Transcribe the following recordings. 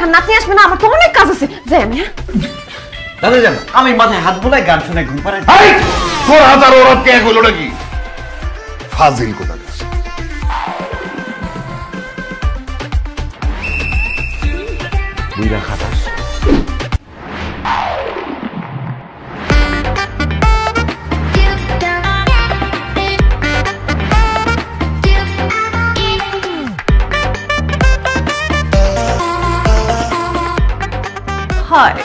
খান নাতি আসবে না, আমার তো অনেক কাজ আছে। যাই আমি। দাদা জান, আমি মাথায় হাত বোলাই গান শুনে ঘুম পাড়াই। তোর হাজার ওরা কে হলো নাকি? ফাজিল কোথা বুইরা খাটাস। হয়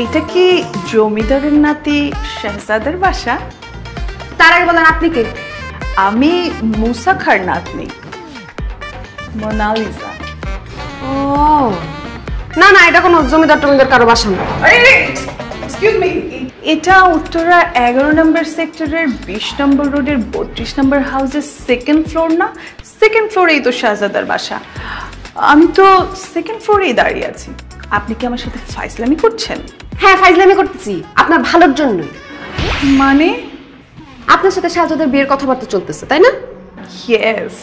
এটা কি জমিদারের নাতি শাহজাদের বাসা? তার আগে বলেন আপনি কে? আমি মুসা খার নাতনি মোনালিসা। ও না না, এটা কোনো জমিদার টমিদার কারো বাসা না। এক্সকিউজ মি, এটা উত্তরা 11 নম্বর সেক্টরের 20 নম্বর রোডের 32 নম্বর হাউসের সেকেন্ড ফ্লোর না? সেকেন্ড ফ্লোরেই তো শাহজাদার বাসা। আমি তো সেকেন্ড ফ্লোরেই দাঁড়িয়ে আছি। আপনি কি আমার সাথে ফাইজলামি করছেন? হ্যাঁ, ফাইজলামি করতেছি, আপনার ভালোর জন্যই। মানে? আপনার সাথে শাহজাদের বিয়ের কথাবার্তা চলতেছে, তাই না? ইয়েস।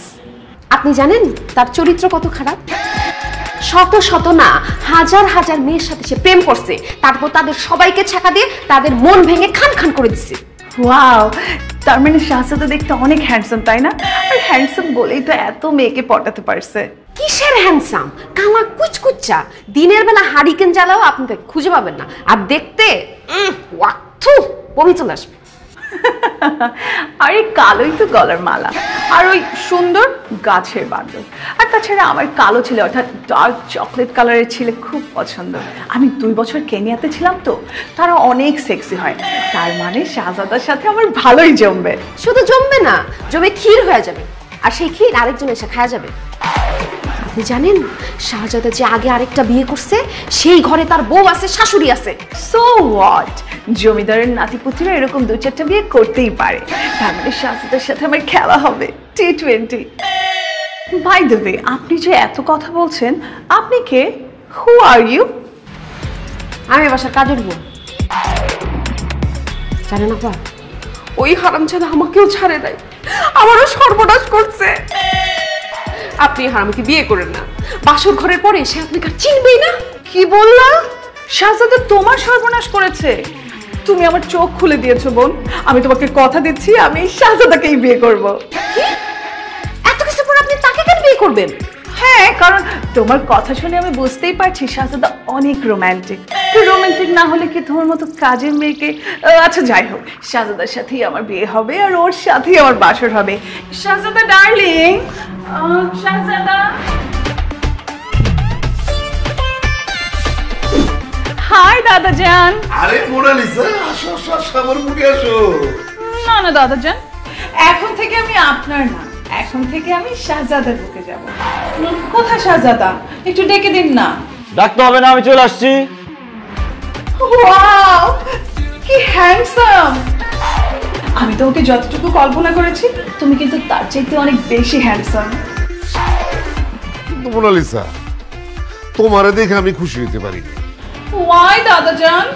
আপনি জানেন তার চরিত্র কত খারাপ? শত শত না, হাজার হাজার মেয়ের সাথে সে প্রেম করছে, তারপর তাদের সবাইকে ছাকা দিয়ে তাদের মন ভেঙে খান খান করে দিচ্ছে। ওয়াও, তার মানে শাহজাদা দেখতে অনেক হ্যান্ডসাম, তাই না? আর হ্যান্ডসাম বলেই তো এত মেয়েকে পটাতে পারছে। কিসের হ্যান্ডসাম? কালা কুচকুচ্চা, দিনের বেলা হারিকেন জ্বালাও আপনি তাকে খুঁজে পাবেন না, আর দেখতে ওয়াক্থু বমি চলে আসবে। আর এই কালোই তো গলার মালা, আর ওই সুন্দর গাছের বান্দর। আর তাছাড়া আমার কালো ছেলে অর্থাৎ ডার্ক চকলেট কালারের ছেলে খুব পছন্দ। আমি 2 বছর কেনিয়াতে ছিলাম তো, তারা অনেক সেক্সি হয়। তার মানে শাহজাদার সাথে আমার ভালোই জমবে। শুধু জমবে না, জমে ক্ষীর হয়ে যাবে, আর সেই ক্ষীর আরেকজন এসে খাওয়া যাবে। আপনি জানেন শাহজাদা যে আগে আরেকটা বিয়ে করছে, সেই ঘরে তার বউ আছে, শাশুড়ি আছে। সো হোয়াট, জমিদারের নাতিপুতিরা এরকম 2-4টা বিয়ে করতেই পারে। তার মানে শাহজাদার সাথে আমার খেলা হবে T20। বাই দ্য ওয়ে, আপনি যে এত কথা বলছেন, আপনি কে? হু আর ইউ? আমি বাসার কাজের বউ। জানেন আপা, ওই হারামজাদা আমাকেও ছাড়ে নাই, আমারও সর্বনাশ করছে। আপনি হারামকে বিয়ে করেন না, বাসর ঘরের পরে সে আপনাকে আর চিনবেই না। কি বললা? শাহজাদা তোমার সর্বনাশ করেছে? তুমি আমার চোখ খুলে দিয়েছো বোন। আমি তোমাকে কথা দিচ্ছি, আমি শাহজাদাকেই বিয়ে করব। কি? এত কিছু পর আপনি তাকে কেন বিয়ে করবেন? হ্যাঁ, কারণ তোমার কথা শুনে আমি বুঝতেই পারছি শাহজাদা অনেক রোমান্টিক। তো রোমান্টিক না হলে কি তোমার মতো কাজের মেয়েকে? আচ্ছা যাই হোক, শাহজাদার সাথেই আমার বিয়ে হবে আর ওর সাথেই আমার বাসর হবে। শাহজাদা ডার্লিং, শাহজাদা। হাই দাদা জান। আরে মোনালিসা, আসো আসো আসো, আমার মুখে আসো। না না দাদা জান, এখন থেকে আমি আপনার না, এখন থেকে আমি শাহজাদার বুকে যাব। কোথায় শাহজাদা? একটু ডেকে দিন না। ডাকতে হবে না, আমি চলে আসছি। ওয়াও, কি হ্যান্ডসাম! আমি তোমাকে যতটুকু কল্পনা করেছি, তুমি কিন্তু তার চাইতে অনেক বেশি হ্যান্ডসাম। কিন্তু মোনালিসা, তোমারে দেখে আমি খুশি হতে পারি না। ওয়াই দাদা জান?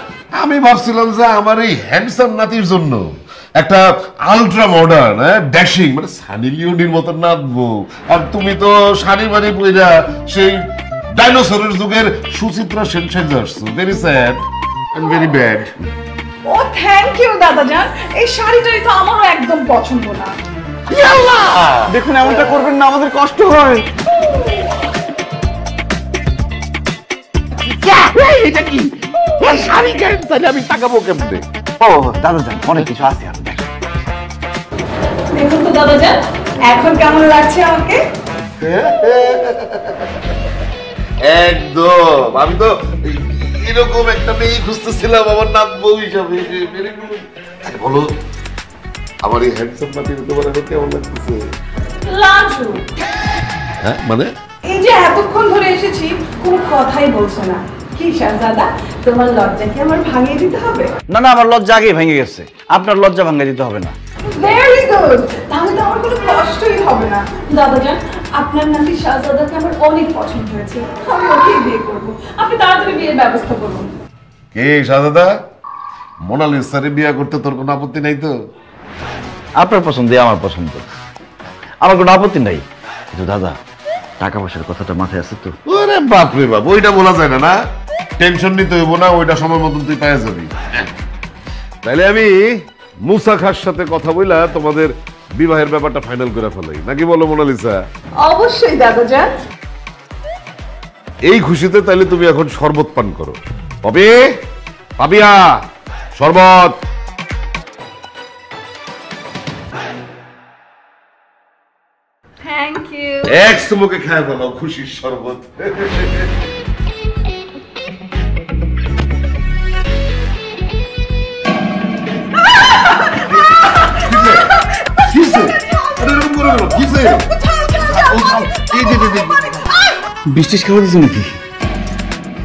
আমি ভাবছিলাম যে আমার এই হ্যান্ডসাম নাতির জন্য একটা আলট্রা মডার্ন ড্যাশিং মানে সানি লিওনির মতো নাচবো, আর তুমি তো শাড়ি বাড়ি পইরা সেই ডাইনোসরের যুগের সুচিত্রা সেন সেজে আসছো। Very sad and very bad. ও থ্যাংক ইউ দাদা জান, এই শাড়িটাই তো আমারও একদম পছন্দ না। দেখুন, এমনটা করবেন না, আমাদের কষ্ট হয়। এটা কি শাড়ি কেন? তাহলে আমি তাকাবো কেমনে? ও দাদা জান, অনেক কিছু আছে। আর দেখুন তো দাদা জান, এখন কেমন লাগছে আমাকে? একদম, আমি তো এরকম একটা মেয়ে খুঁজতেছিলাম আমার নাত বউ হিসাবে। বলো, আমার এই হ্যান্ডসাম নাতির তোমার এখন কেমন লাগতেছে? লাজু, হ্যাঁ মানে এই যে এতক্ষণ ধরে এসেছি, কোনো কথাই বলছো না। কি শাহজাদা, তোমার লজ্জা কি আমার ভাঙিয়ে দিতে হবে? না না, আমার লজ্জা আগেই ভেঙে গেছে, আপনার লজ্জা ভাঙিয়ে দিতে হবে না। ভেরি গুড, তাহলে তো আমার কোনো কষ্টই হবে না। দাদা জান, আপনার নাতি শাহজাদাকে আমার অনেক পছন্দ হয়েছে, আমি ওকেই বিয়ে করবো। আপনি তাড়াতাড়ি বিয়ের ব্যবস্থা করুন। কে শাহজাদা? মোনালিসারে বিয়ে করতে তোর কোনো আপত্তি নাই তো? আপনার পছন্দ, আমার পছন্দ, আমার কোনো আপত্তি নাই। কিন্তু দাদা, টাকা পয়সার কথাটা মাথায় আছে তো? ওরে বাপ রে বাপ, ওইটা বলা যায় না। না টেনশন নিতে হইব না, ওইটা সময় মতন তুই পেয়ে যাবি। তাইলে আমি মুসা খার সাথে কথা বইলা তোমাদের বিবাহের ব্যাপারটা ফাইনাল করে ফেলাই, নাকি বলো মোনালিসা? অবশ্যই দাদাজান। এই খুশিতে তাইলে তুমি এখন শরবত পান করো। পাবি? পাবিয়া শরবত। Thank you. এক চুমুকে খেয়ে ফেলো খুশির শরবত। বৃষ্টিস খাওয়া দিছো নাকি?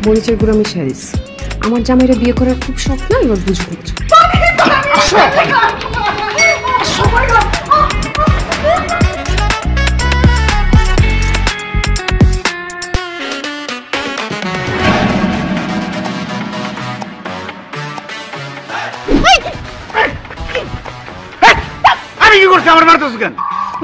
মরিচের গুঁড়া মিশিয়ে দিস। আমার জামাইরে বিয়ে করার খুব শখ না, এবার বুঝে বুঝে। আমি কি করছি? আমার মারতেছ কেন?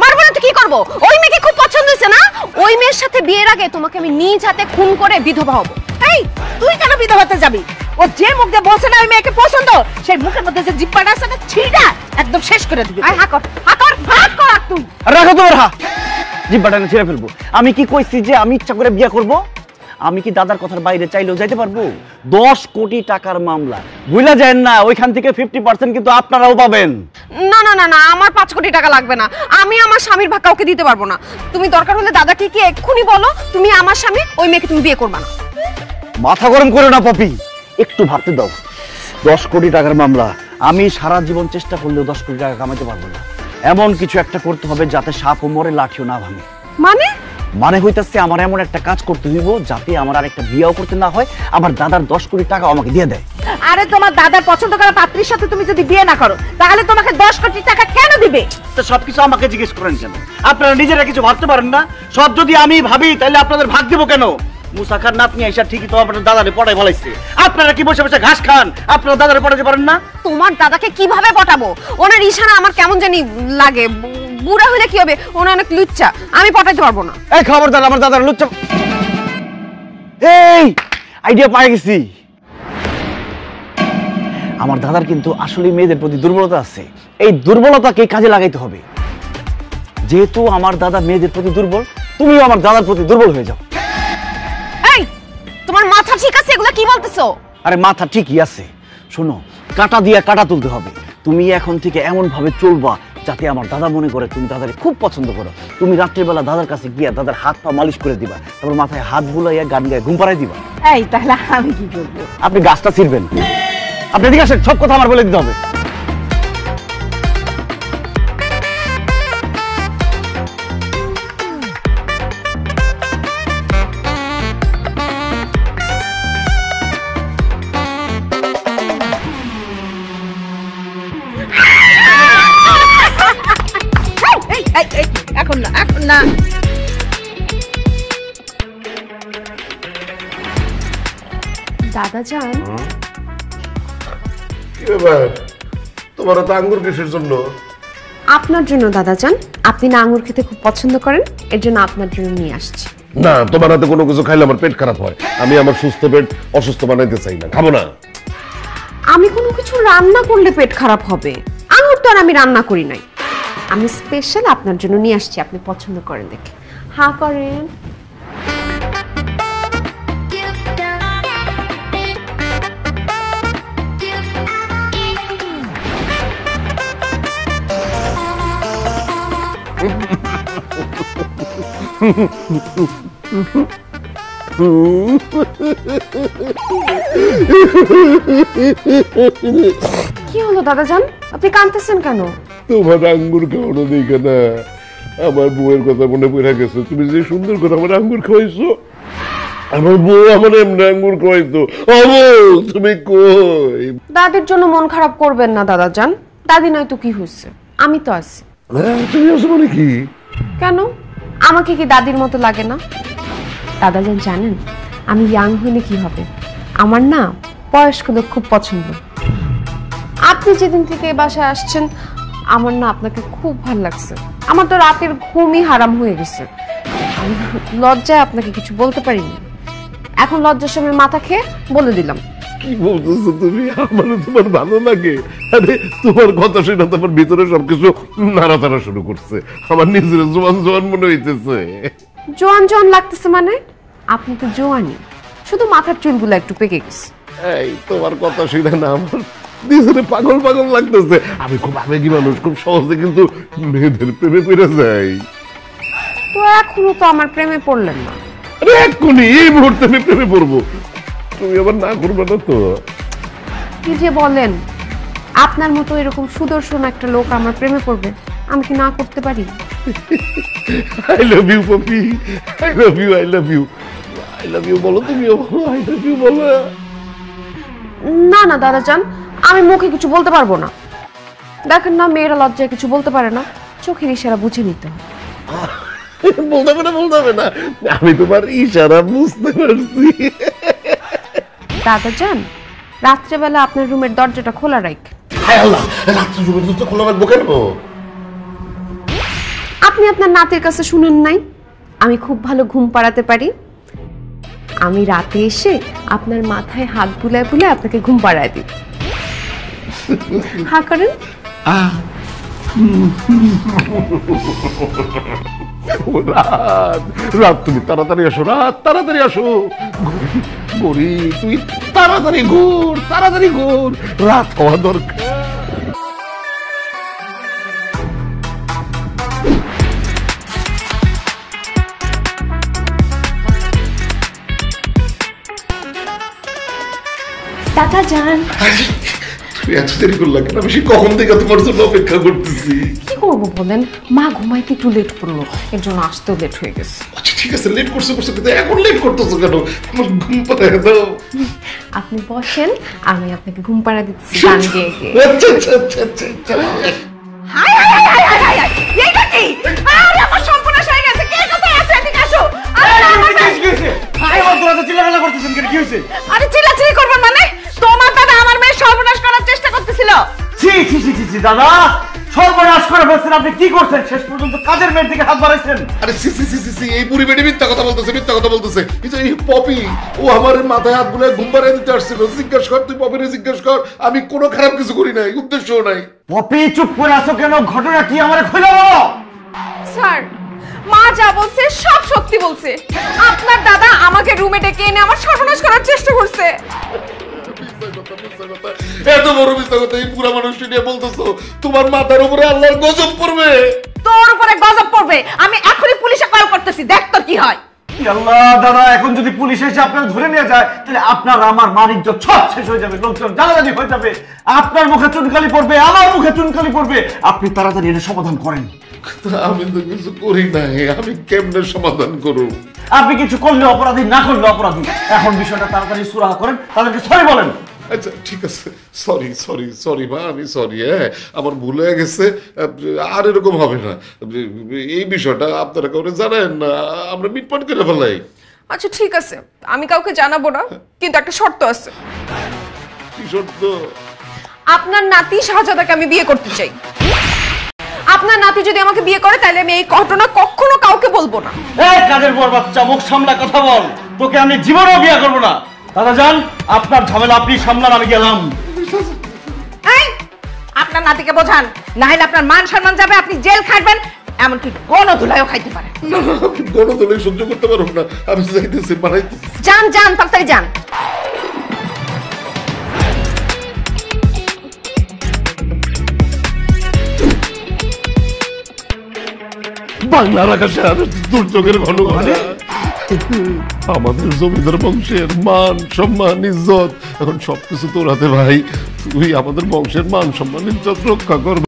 মারবো না তো কি করবো? ওই মেয়েকে খুব পছন্দ হয়েছে না? ওই মেয়ের সাথে বিয়ের আগে তোমাকে আমি নিজ হাতে খুন করে বিধবা হবো। এই তুই কেন বিধবা হতে যাবি? ও যে মুখ দিয়ে বলছে না ওই মেয়েকে পছন্দ, সেই মুখের মধ্যে যে জিব্বাটা আছে না ছিড়া একদম শেষ করে দিবি। আয় হাকর হাকর ভাত কর তুই। রাখো তোমার হাত, জিব্বাটা ছিঁড়ে ফেলবো। আমি কি কইছি যে আমি ইচ্ছা করে বিয়ে করব? আমি কি দাদার কথার বাইরে চাইলেও যাইতে পারবো? 10 কোটি টাকার মামলা, ভুলা যায় না। ওইখান থেকে 50% কিন্তু আপনারাও পাবেন। না না না না, আমার 5 কোটি টাকা লাগবে না। আমি আমার স্বামীর ভাগ কাউকে দিতে পারবো না। তুমি দরকার হলে দাদাকে কি এক্ষুনি বলো তুমি আমার স্বামী, ওই মেয়েকে তুমি বিয়ে করবা না। মাথা গরম করো না পপি, একটু ভাবতে দাও। 10 কোটি টাকার মামলা, আমি সারা জীবন চেষ্টা করলেও 10 কোটি টাকা কামাইতে পারবো না। এমন কিছু একটা করতে হবে যাতে সাপও মরে লাঠিও না ভাঙে। মানে হইতাছে আমার এমন একটা কাজ করতে হইব যাতে আমার আরেকটা বিয়েও করতে না হয়, আমার দাদার 10 কোটি টাকা আমাকে দিয়ে দেয়। আরে তোমার দাদার পছন্দ করা পাত্রীর সাথে তুমি যদি বিয়ে না করো তাহলে তোমাকে 10 কোটি টাকা কেন দিবে? তো সবকিছু আমাকে জিজ্ঞেস করেন কেন? আপনারা নিজেরা কিছু ভাবতে পারেন না? সব যদি আমি ভাবি তাহলে আপনাদের ভাগ দিব কেন? মুসা খান নাতনি আইসা ঠিকই তো আপনার দাদারে পড়াই ফলাইছে। আপনারা কি বসে বসে ঘাস খান? আপনারা দাদারে পড়াতে পারেন না? তোমার দাদাকে কিভাবে পটাবো? ওনার ইশারা আমার কেমন জানি লাগে। বুড়া হলে কি হবে? ওনা অনেক লুচ্চা, আমি পটাইতে পারবো না। এই খবরদার, আমার দাদার লুচ্চা। এই আইডিয়া পাই গেছি। আমার দাদার কিন্তু আসলে মেয়েদের প্রতি দুর্বলতা আছে। এই দুর্বলতাকে কাজে লাগাইতে হবে। যেহেতু আমার দাদা মেয়েদের প্রতি দুর্বল, তুমিও আমার দাদার প্রতি দুর্বল হয়ে যাও। এই তোমার মাথা ঠিক আছে? এগুলা কি বলতেছো? আরে মাথা ঠিকই আছে। শোনো, কাটা দিয়ে কাটা তুলতে হবে। তুমি এখন থেকে এমন ভাবে চলবা যাতে আমার দাদা মনে করে তুমি দাদারে খুব পছন্দ করো। তুমি রাত্রিবেলা দাদার কাছে গিয়া দাদার হাত পা মালিশ করে দিবা, তারপর মাথায় হাত বুলাইয়া গান গায়ে ঘুম পাড়াই দিবা। এই তাহলে আমি কি করব? আপনি গাছটা ছিড়বেন। আপনি এদিকে আসেন, সব কথা আমার বলে দিতে হবে। এখন না, এখন না। দাদা যান, কি ব্যাপার? তোমার তো আঙ্গুর কিসের জন্য? আপনার জন্য দাদা যান। আপনি না আঙ্গুর খেতে খুব পছন্দ করেন, এর জন্য আপনার জন্য নিয়ে আসছি। না, তোমার হাতে কোনো কিছু খাইলে আমার পেট খারাপ হয়। আমি আমার সুস্থ পেট অসুস্থ বানাইতে চাই না, খাবো না। আমি কোনো কিছু রান্না করলে পেট খারাপ হবে? আঙ্গুর তো আর আমি রান্না করি নাই। আমি স্পেশাল আপনার জন্য নিয়ে আসছি, আপনি পছন্দ করেন দেখে। হ্যাঁ করেন। কি হলো দাদা যান, আপনি কাঁদতেছেন কেন? তোমার আঙ্গুর খাওয়ানো দেখে না আমার বউয়ের কথা মনে পড়ে গেছে। তুমি যে সুন্দর করে আমার আঙ্গুর খাওয়াইছো, আমার বউ আমার এমনি আঙ্গুর খাওয়াইতো। তুমি কই? দাদির জন্য মন খারাপ করবেন না দাদা যান। দাদি নাই তো কি হয়েছে, আমি তো আছি। তুমি আছো মানে কি? কেন, আমাকে কি দাদির মতো লাগে না? দাদা যান জানেন, আমি ইয়াং হইলে কি হবে? আমার না বয়স্ক লোক খুব পছন্দ। আপনি যেদিন থেকে এই বাসায় আসছেন, আমার না আপনাকে খুব ভালো লাগছে। আমার তো রাতের ঘুমই হারাম হয়ে গেছে। লজ্জায় আপনাকে কিছু বলতে পারিনি, এখন লজ্জার সময় মাথা খেয়ে বলে দিলাম। কি বলতেছো তুমি? আমার তোমার ভালো লাগে? আরে তোমার কথা শুনে তোমার ভিতরে সবকিছু নাড়াচাড়া শুরু করছে, আমার নিজের জোয়ান জোয়ান মনে হইতেছে। জোয়ান জোয়ান লাগতেছে মানে? আপনি তো জোয়ানই, শুধু মাথার চুলগুলো একটু পেকে গেছে। এই তোমার কথা শুনে না আমার নিজের পাগল পাগল লাগতেছে। আমি খুব আবেগী মানুষ, খুব সহজে কিন্তু মেয়েদের প্রেমে পড়ে যাই। তো এখনো তো আমার প্রেমে পড়লেন না। আরে এক্ষুনি এই মুহূর্তে আমি প্রেমে পড়বো, তুমি আবার না করবে না তো? কি যে বলেন, আপনার মতো এরকম সুদর্শন একটা লোক আমার প্রেমে পড়বে, আমি কি না করতে পারি? I love you Poppy, I love you, I love you, I love you বলো, তুমিও বলো আই লাভ ইউ বলো। না না দাদাজান, আমি মুখে কিছু বলতে পারবো না। দেখেন না, মেয়েরা লজ্জায় কিছু বলতে পারে না, চোখের ইশারা বুঝে নিতে হয়। বলতে হবে না, বলতে হবে না, আমি তোমার ইশারা বুঝতে পারছি। দাদাজান, রাত্রেবেলা আপনার রুমের দরজাটা খোলা রাখ। হায় আল্লাহ, রাত্রে রুমের দরজা খোলা রাখবো কেন? আপনি আপনার নাতির কাছে শুনেন নাই আমি খুব ভালো ঘুম পাড়াতে পারি? আমি রাতে এসে আপনার মাথায় হাত বুলায় বুলায় আপনাকে ঘুম পাড়ায় দিই। হ্যাঁ করেন। রাত তুমি তাড়াতাড়ি আসো, রাত তাড়াতাড়ি আসো। গরি তুই তাড়াতাড়ি ঘুর, তাড়াতাড়ি ঘুর, রাত হওয়া দরকার। দাদাজান, তুমি এত দেরি করলা কেন? আমি সেই কখন থেকে তোমার জন্য অপেক্ষা করতেছি। কি করবো বলেন, মা ঘুমাইতে একটু লেট করলো, এর জন্য আসতেও লেট হয়ে গেছে। আচ্ছা ঠিক আছে, লেট করছো করছো, কিন্তু এখন লেট করতেছো কেন? আমার ঘুম পাড়ায় দাও। আপনি বসেন, আমি আপনাকে ঘুম পাড়া দিচ্ছি গান গেয়ে গেয়ে। আচ্ছা আচ্ছা আচ্ছা আচ্ছা আচ্ছা। High high high high high high high, এইটা কি? আরে আমার সর্বনাশ হয়ে গেছে, কে কোথায় আছে? এদিকে আসো। আরে চিল্লাচিল্লি করবেন মানে? তোমার দাদা আমার মেয়ে সর্বনাশ করার চেষ্টা করতেছিল। ছি ছি ছি ছি ছি, দাদা সর্বনাশ করে ফেলছেন। আপনি কি করছেন? শেষ পর্যন্ত কাজের মেয়ের দিকে হাত বাড়াইছেন। আরে সি সি সি সি সি, এই বুড়ি বেটি মিথ্যা কথা বলতেছে, মিথ্যা কথা বলতেছে। কিন্তু এই পপি, ও আমার মাথায় হাত বুলায় ঘুম পাড়িয়ে দিতে আসছিল। জিজ্ঞেস কর, তুই পপিরে জিজ্ঞেস কর, আমি কোনো খারাপ কিছু করি নাই, উদ্দেশ্যও নাই। পপি চুপ করে আছো কেন? ঘটনা কি আমারে খুলে বলো। স্যার, মা যা বলছে সব সত্যি বলছে। আপনার দাদা আমাকে রুমে ডেকে এনে আমার সর্বনাশ করার চেষ্টা করছে। এত বড় মিথ্যা কথা এই পুরা মানুষটি নিয়ে বলতেছো? তোমার মাথার উপরে আল্লাহর গজব পড়বে। তোর উপরে গজব পড়বে। আমি এখনই পুলিশে কল করতেছি, দেখ তোর কি হয়। আল্লাহ দাদা, এখন যদি পুলিশ এসে আপনাকে ধরে নিয়ে যায় তাহলে আপনার আমার মান ইজ্জত সব শেষ হয়ে যাবে, লোকজন জানাজানি হয়ে যাবে, আপনার মুখে চুনকালি পড়বে, আমার মুখে চুনকালি পড়বে। আপনি তাড়াতাড়ি এটা সমাধান করেন। আমি তো কিছু করি নাই, আমি কেমনে সমাধান করব? আপনি কিছু করলে অপরাধী, না করলে অপরাধী। এখন বিষয়টা তাড়াতাড়ি সুরাহা করেন, তাদেরকে সরি বলেন। আচ্ছা ঠিক আছে, সরি সরি সরি মা, আমি সরি। হ্যাঁ আমার ভুল হয়ে গেছে, আর এরকম হবে না। এই বিষয়টা আপনারা কাউকে জানেন না, আমরা মিটমাট করে ফেলাই। আচ্ছা ঠিক আছে, আমি কাউকে জানাবো না, কিন্তু একটা শর্ত আছে। কি শর্ত? আপনার নাতি শাহজাদাকে আমি বিয়ে করতে চাই। আপনার নাতি যদি আমাকে বিয়ে করে তাহলে আমি এই ঘটনা কখনো কাউকে বলবো না। এই কাজের বর বাচ্চা, মুখ সামলা কথা বল। তোকে আমি জীবনেও বিয়ে করবো না। দাদা যান, আপনার ঝামেলা আপনি সামলান, আমি গেলাম। এই আপনার নাতিকে বোঝান, না হলে আপনার মান সম্মান যাবে, আপনি জেল খাটবেন, এমনকি গণধুলাইও খাইতে পারেন। না আমি গণদলে সহ্য করতে পারবো না, আমি যাইতেছি, বানাইতেছি। যান যান, তাড়াতাড়ি যান। বাংলার আকাশে আর দুর্যোগের ঘন ঘটা। আমাদের জমিদার বংশের মান সম্মান ইজ্জত এখন সবকিছু তোর হাতে ভাই। তুই আমাদের বংশের মান সম্মান ইজ্জত রক্ষা করবে।